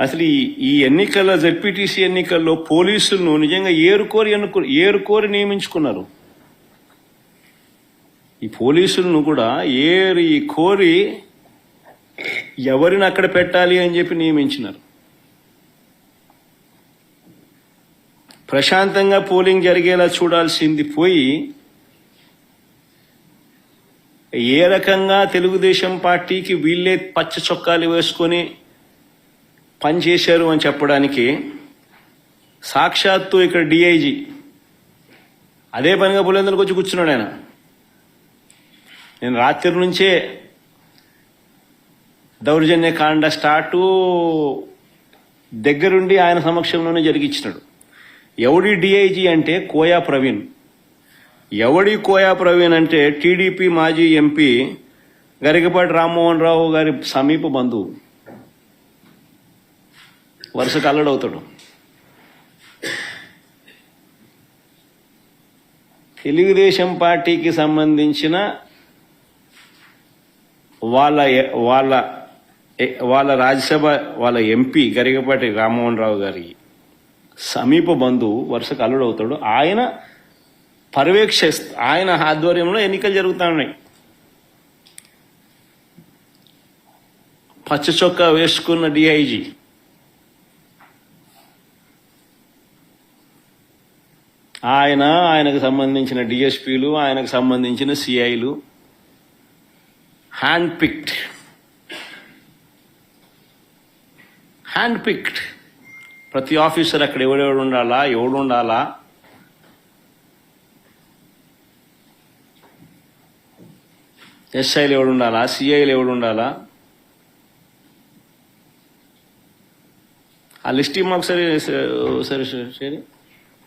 అసలు ఈ ఎన్నికల జెడ్పీటీసీ ఎన్నికల్లో పోలీసులను నిజంగా ఏరుకోరి నియమించుకున్నారు. ఈ పోలీసులను కూడా కోరి ఎవరిని అక్కడ పెట్టాలి అని చెప్పి నియమించినారు. ప్రశాంతంగా పోలింగ్ జరిగేలా చూడాల్సింది పోయి ఏ రకంగా తెలుగుదేశం పార్టీకి వీళ్ళే పచ్చ చొక్కాలు వేసుకొని పనిచేశారు అని చెప్పడానికి సాక్షాత్తు ఇక్కడ డిఐజీ అదే పనిగా పులివెందులకు వచ్చి కూర్చున్నాడు. ఆయన నేను రాత్రి నుంచే దౌర్జన్య కాండ స్టార్టు దగ్గరుండి ఆయన సమక్షంలోనే జరిగించినాడు. ఎవడి డిఐజీ అంటే కోయా ప్రవీణ్. ఎవడి కోయా ప్రవీణ్ అంటే టీడీపీ మాజీ ఎంపీ గరికపాటి రామ్మోహన్ రావు గారి సమీప బంధువు, వరుసకు అల్లడవుతాడు. తెలుగుదేశం పార్టీకి సంబంధించిన వాళ్ళ రాజ్యసభ వాళ్ళ ఎంపీ గరికపాటి రామ్మోహన్ రావు గారి సమీప బంధువు వరుసకు అల్లుడవుతాడు. ఆయన ఆయన ఆధ్వర్యంలో ఎన్నికలు జరుగుతూ ఉన్నాయి. పచ్చ చొక్కా వేసుకున్న డిఐజీ ఆయనకు సంబంధించిన డిఎస్పీలు, ఆయనకు సంబంధించిన సిఐలు హ్యాండ్ పిక్డ్. ప్రతి ఆఫీసర్ అక్కడ ఎవడు ఉండాలా, ఎస్ఐలు ఎవడు ఉండాలా, సిఐలు ఎవడు ఉండాలా, ఆ లిస్ట్ మాకు సరే